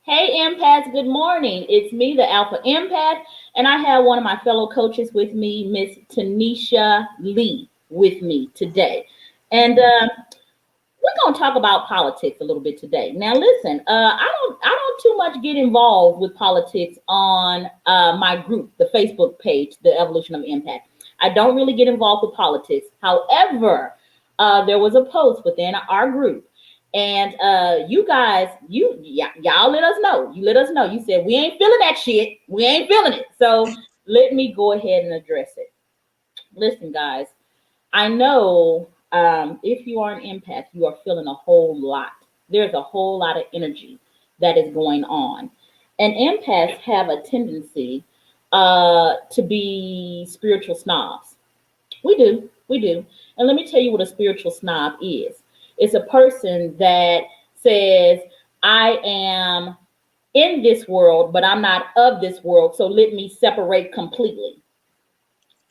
Hey, empaths, good morning. It's me, the Alpha Empath, and I have one of my fellow coaches with me, Miss Tanisha Lee, with me today. And we're going to talk about politics a little bit today. Now, listen, I don't too much get involved with politics on my group, the Facebook page, the Evolution of Impact. I don't really get involved with politics. However, there was a post within our group, and you guys, y'all let us know. You let us know. You said we ain't feeling that shit. We ain't feeling it. So let me go ahead and address it. Listen, guys. I know if you are an empath, you are feeling a whole lot. There's a whole lot of energy that is going on. And empaths have a tendency to be spiritual snobs. We do. We do. And let me tell you what a spiritual snob is. It's a person that says, I am in this world, but I'm not of this world. So let me separate completely.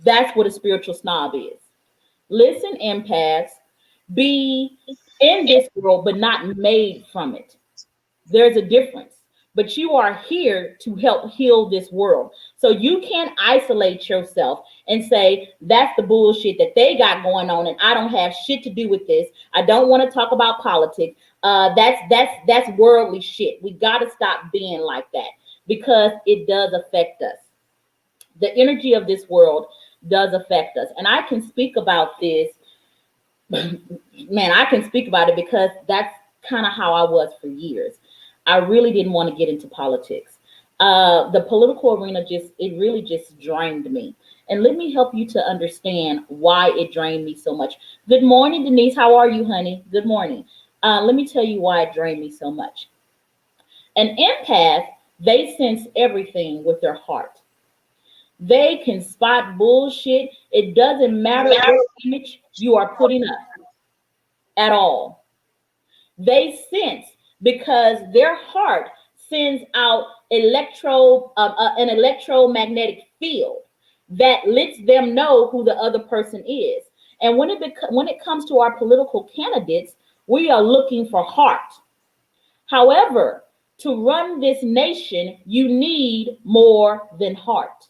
That's what a spiritual snob is. Listen, empaths, be in this world, but not made from it. There's a difference. But you are here to help heal this world. So you can't isolate yourself and say, that's the bullshit that they got going on, and I don't have shit to do with this. I don't want to talk about politics. That's worldly shit. We got to stop being like that because it does affect us. The energy of this world does affect us. And I can speak about this, man, I can speak about it because that's kind of how I was for years. I really didn't want to get into politics. The political arena it really just drained me. And let me help you to understand why it drained me so much. Good morning, Denise. How are you, honey? Good morning. Let me tell you why it drained me so much. An empath, they sense everything with their heart. They can spot bullshit. It doesn't matter what image you are putting up at all. They sense because their heart sends out an electromagnetic field that lets them know who the other person is. And when it comes to our political candidates, we are looking for heart. However, to run this nation, you need more than heart.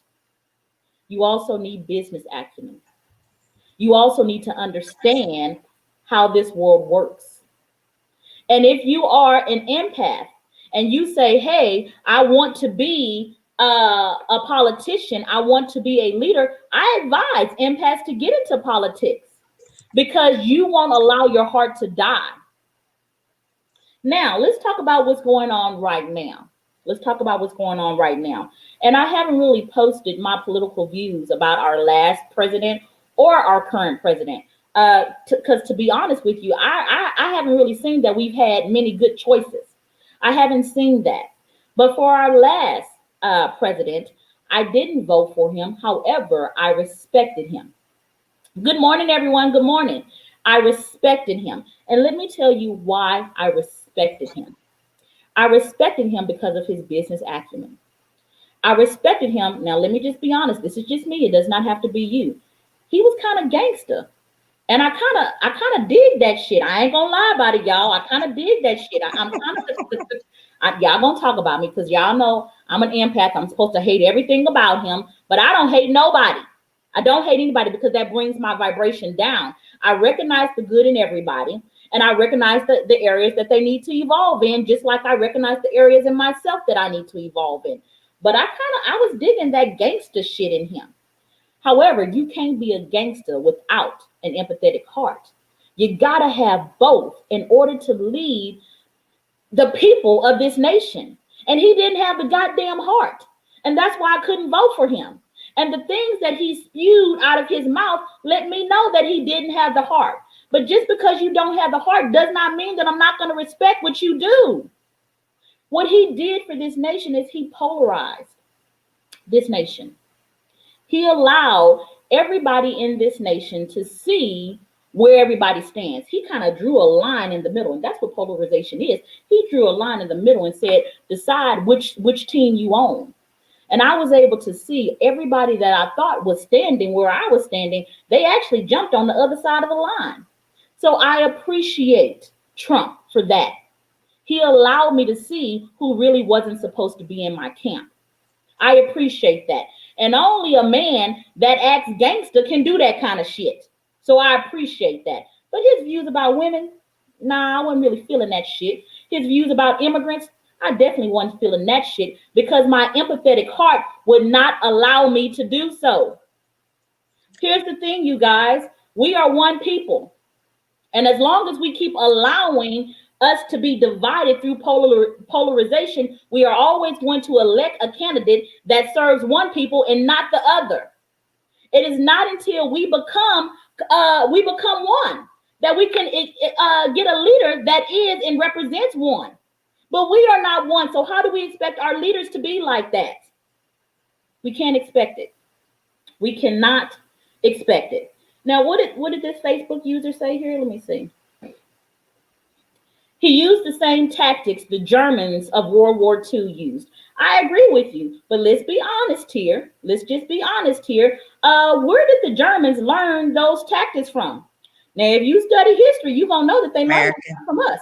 You also need business acumen. You also need to understand how this world works. And if you are an empath and you say, hey, I want to be a politician, I want to be a leader, I advise empaths to get into politics because you won't allow your heart to die. Now, let's talk about what's going on right now. Let's talk about what's going on right now. And I haven't really posted my political views about our last president or our current president. Because to be honest with you, I haven't really seen that we've had many good choices. I haven't seen that. But for our last president, I didn't vote for him. However, I respected him. Good morning, everyone. Good morning. I respected him. And let me tell you why I respected him. I respected him because of his business acumen. I respected him. Now, let me just be honest. This is just me. It does not have to be you. He was kind of gangster. And I kind of dig that shit. I ain't gonna lie about it, y'all. I kind of dig that shit. I'm kind of, y'all gonna talk about me because y'all know I'm an empath. I'm supposed to hate everything about him, but I don't hate nobody. I don't hate anybody because that brings my vibration down. I recognize the good in everybody, and I recognize the areas that they need to evolve in, just like I recognize the areas in myself that I need to evolve in. But I was digging that gangster shit in him. However, you can't be a gangster without an empathetic heart. You gotta have both in order to lead the people of this nation. And he didn't have the goddamn heart. And that's why I couldn't vote for him. And the things that he spewed out of his mouth let me know that he didn't have the heart. But just because you don't have the heart does not mean that I'm not going to respect what you do. What he did for this nation is he polarized this nation. He allowed everybody in this nation to see where everybody stands. He kind of drew a line in the middle, and that's what polarization is. He drew a line in the middle and said, decide which team you own. And I was able to see everybody that I thought was standing where I was standing, they actually jumped on the other side of the line. So I appreciate Trump for that. He allowed me to see who really wasn't supposed to be in my camp. I appreciate that. And only a man that acts gangster can do that kind of shit. So I appreciate that. But his views about women, nah, I wasn't really feeling that shit. His views about immigrants, I definitely wasn't feeling that shit because my empathetic heart would not allow me to do so. Here's the thing, you guys. We are one people. And as long as we keep allowing us to be divided through polarization, we are always going to elect a candidate that serves one people and not the other. It is not until we become one that we can get a leader that is and represents one. But we are not one. So how do we expect our leaders to be like that? We can't expect it. We cannot expect it. Now, what did this Facebook user say here? Let me see. He used the same tactics the Germans of World War II used. I agree with you, but let's be honest here. Let's just be honest here. Where did the Germans learn those tactics from? Now, if you study history, you're going to know that they learned it from us.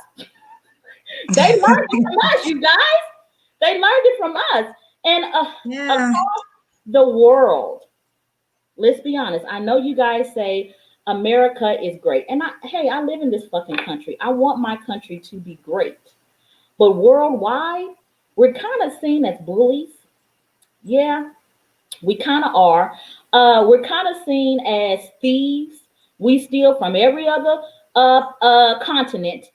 They learned it from us, you guys. They learned it from us. And across the world, let's be honest. I know you guys say America is great. And I live in this fucking country. I want my country to be great. But worldwide, we're kind of seen as bullies. Yeah, we kind of are. We're kind of seen as thieves. We steal from every other continent.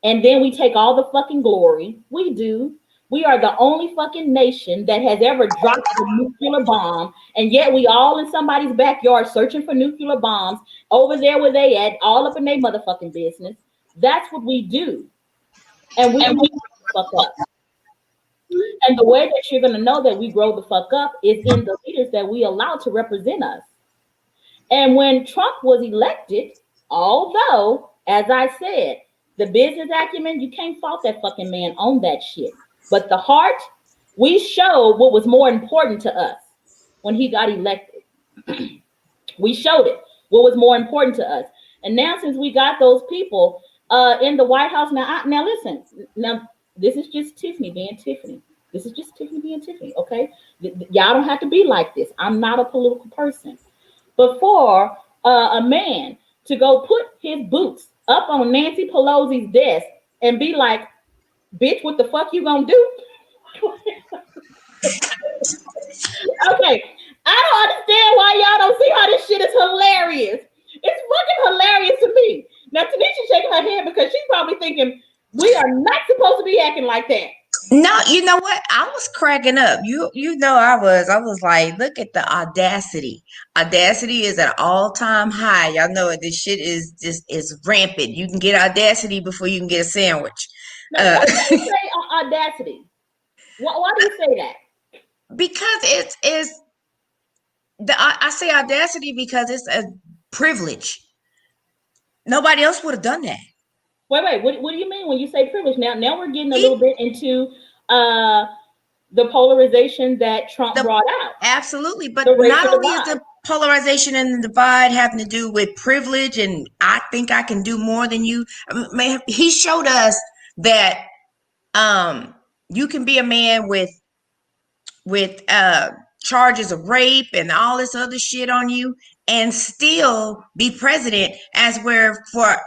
And then we take all the fucking glory. We do. We are the only fucking nation that has ever dropped a nuclear bomb, and yet we all in somebody's backyard searching for nuclear bombs over there where they at, all up in their motherfucking business. That's what we do. And we grow the fuck up. And the way that you're going to know that we grow the fuck up is in the leaders that we allow to represent us. And when Trump was elected, although, as I said, the business acumen, you can't fault that fucking man on that shit. But the heart, we showed what was more important to us when he got elected. We showed it, what was more important to us. And now since we got those people in the White House, now listen, now this is just Tiffany being Tiffany. This is just Tiffany being Tiffany, okay? Y'all don't have to be like this. I'm not a political person. But for a man to go put his boots up on Nancy Pelosi's desk and be like, bitch, what the fuck you gonna do? Okay, I don't understand why y'all don't see how this shit is hilarious. It's fucking hilarious to me. Now, Tanisha shaking her head because she's probably thinking, we are not supposed to be acting like that. No, you know what? I was cracking up. You know I was like, look at the audacity. Audacity is at all-time high. Y'all know this shit is rampant. You can get audacity before you can get a sandwich. Now, why do you say audacity? Why do you say that? Because I say audacity because it's a privilege. Nobody else would have done that. Wait. What do you mean when you say privilege? Now we're getting a little bit into the polarization that Trump brought out. Absolutely, but not only is the polarization and the divide having to do with privilege, and I think I can do more than you. He showed us that you can be a man with charges of rape and all this other shit on you and still be president, as where for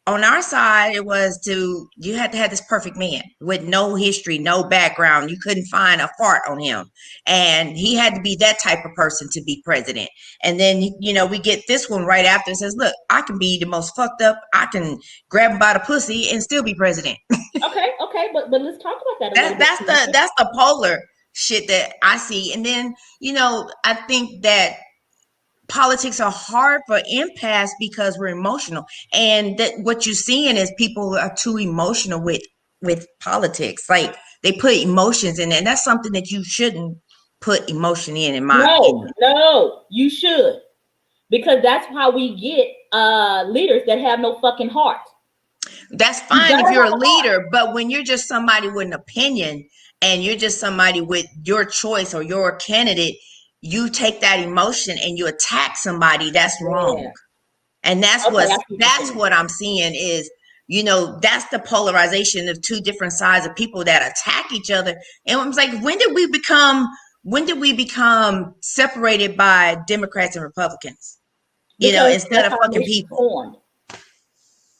on our side it was you had to have this perfect man with no history, no background. You couldn't find a fart on him, and he had to be that type of person to be president. And then we get this one right after and says, look, I can be the most fucked up, I can grab him by the pussy and still be president. Okay, but let's talk about that. That's the polar shit that I see. And then I think that politics are hard for empaths because we're emotional, and that what you're seeing is people are too emotional with politics. Like they put emotions in there, and that's something that you shouldn't put emotion in my opinion. No, you should, because that's how we get leaders that have no fucking heart. That's fine if you're a leader, but when you're just somebody with an opinion and you're just somebody with your choice or your candidate, you take that emotion and you attack somebody. That's wrong. And that's what I'm seeing is that's the polarization of two different sides of people that attack each other. And I was like, when did we become separated by Democrats and Republicans? Because Instead that's of how our fucking nation was people. formed.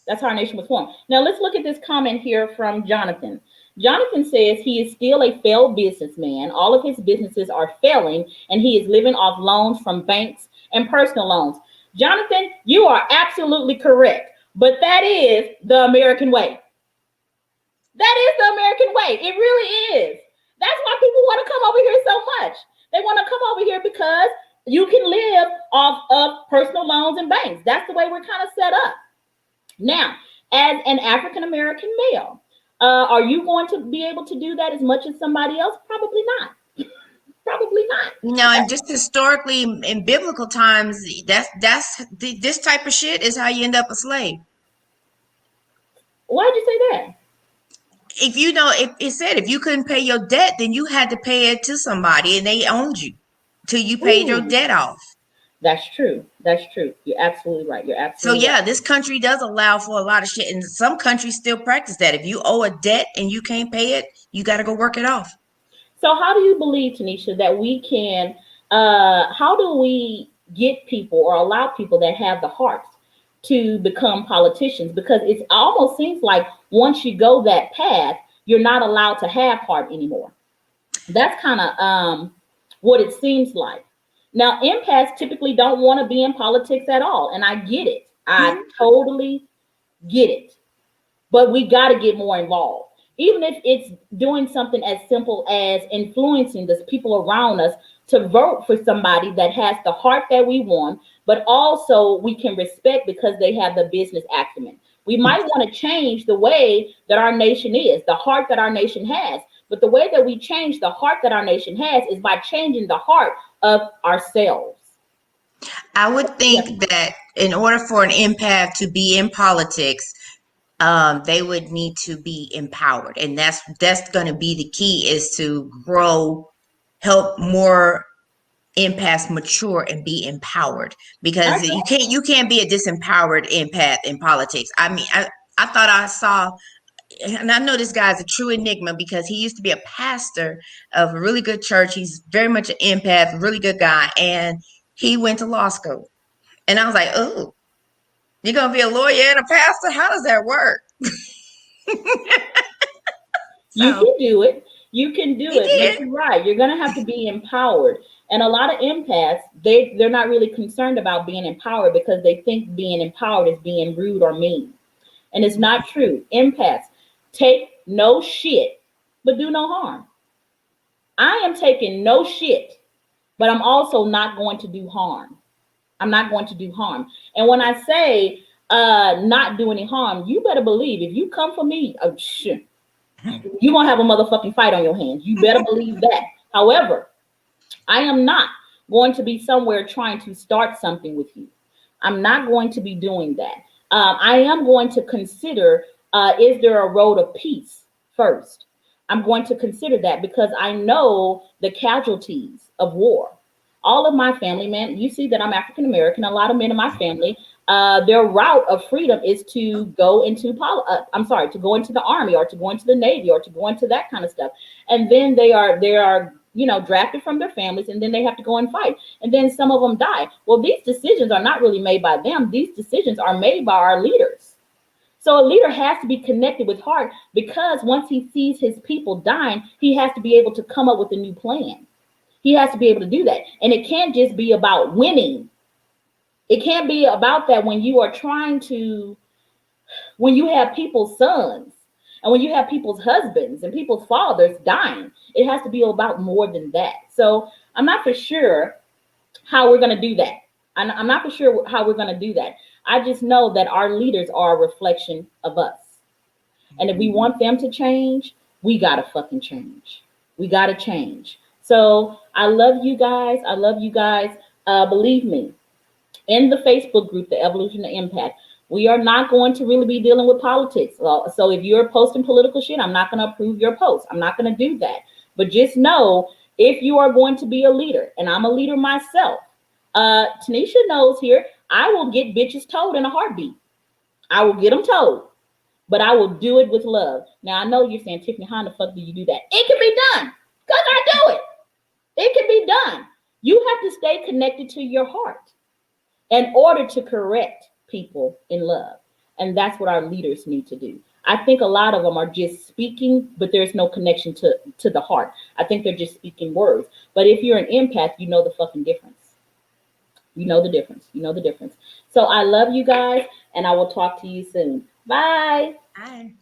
That's how our nation was formed. Now let's look at this comment here from Jonathan. Jonathan says he is still a failed businessman. All of his businesses are failing, and he is living off loans from banks and personal loans. Jonathan, you are absolutely correct. But that is the American way. That is the American way. It really is. That's why people want to come over here so much. They want to come over here because you can live off of personal loans and banks. That's the way we're kind of set up. Now, as an African American male, are you going to be able to do that as much as somebody else? Probably not. Probably not. And just historically in biblical times, this type of shit is how you end up a slave. Why'd you say that? If it said if you couldn't pay your debt, then you had to pay it to somebody and they owned you till you paid your debt off. That's true. That's true. You're absolutely right. You're absolutely right. This country does allow for a lot of shit, and some countries still practice that. If you owe a debt and you can't pay it, you got to go work it off. So how do you believe, Tanisha, that we can, how do we get people or allow people that have the hearts to become politicians? Because it almost seems like once you go that path, you're not allowed to have heart anymore. That's kind of what it seems like. Now, empaths typically don't want to be in politics at all. And I get it. I totally get it. But we got to get more involved. Even if it's doing something as simple as influencing the people around us to vote for somebody that has the heart that we want, but also we can respect because they have the business acumen. We might want to change the way that our nation is, the heart that our nation has. But the way that we change the heart that our nation has is by changing the heart of ourselves. I would think that in order for an empath to be in politics, they would need to be empowered. And that's going to be the key, is to help more empaths mature and be empowered, because you can't be a disempowered empath in politics. I mean, I thought I saw, and I know this guy's a true enigma because he used to be a pastor of a really good church. He's very much an empath, a really good guy. And he went to law school. And I was like, oh, you're going to be a lawyer and a pastor? How does that work? You can do it. You can do it. But you're right. You're going to have to be empowered. And a lot of empaths, they're not really concerned about being empowered because they think being empowered is being rude or mean. And it's not true. Empaths take no shit, but do no harm. I am taking no shit, but I'm also not going to do harm. I'm not going to do harm. And when I say not do any harm, you better believe if you come for me, oh shit, you're going to have a motherfucking fight on your hands. You better believe that. However, I am not going to be somewhere trying to start something with you. I'm not going to be doing that. I am going to consider, is there a road of peace first? I'm going to consider that because I know the casualties of war. All of my family, man, you see that I'm African American. A lot of men in my family, their route of freedom is to go into to go into the army or to go into the Navy or to go into that kind of stuff. And then they are drafted from their families, and then they have to go and fight. And then some of them die. Well, these decisions are not really made by them. These decisions are made by our leaders. So a leader has to be connected with heart, because once he sees his people dying, he has to be able to come up with a new plan. He has to be able to do that. And it can't just be about winning. It can't be about that when you are when you have people's sons and when you have people's husbands and people's fathers dying. It has to be about more than that. So I'm not for sure how we're going to do that. I'm not for sure how we're going to do that. I just know that our leaders are a reflection of us. And if we want them to change, we got to fucking change. We got to change. So I love you guys. I love you guys. Believe me, in the Facebook group, The Evolution of Empath, we are not going to really be dealing with politics. So if you're posting political shit, I'm not going to approve your post. I'm not going to do that. But just know, if you are going to be a leader, and I'm a leader myself, Tanisha knows here, I will get bitches told in a heartbeat. I will get them told. but I will do it with love. Now I know you're saying, Tiffany, how in the fuck do you do that? It can be done because I do it. It can be done. You have to stay connected to your heart in order to correct people in love. And that's what our leaders need to do. I think a lot of them are just speaking, but there's no connection to the heart. I think they're just speaking words. But if you're an empath, you know the fucking difference. You know the difference. You know the difference. So I love you guys, and I will talk to you soon. Bye. Bye.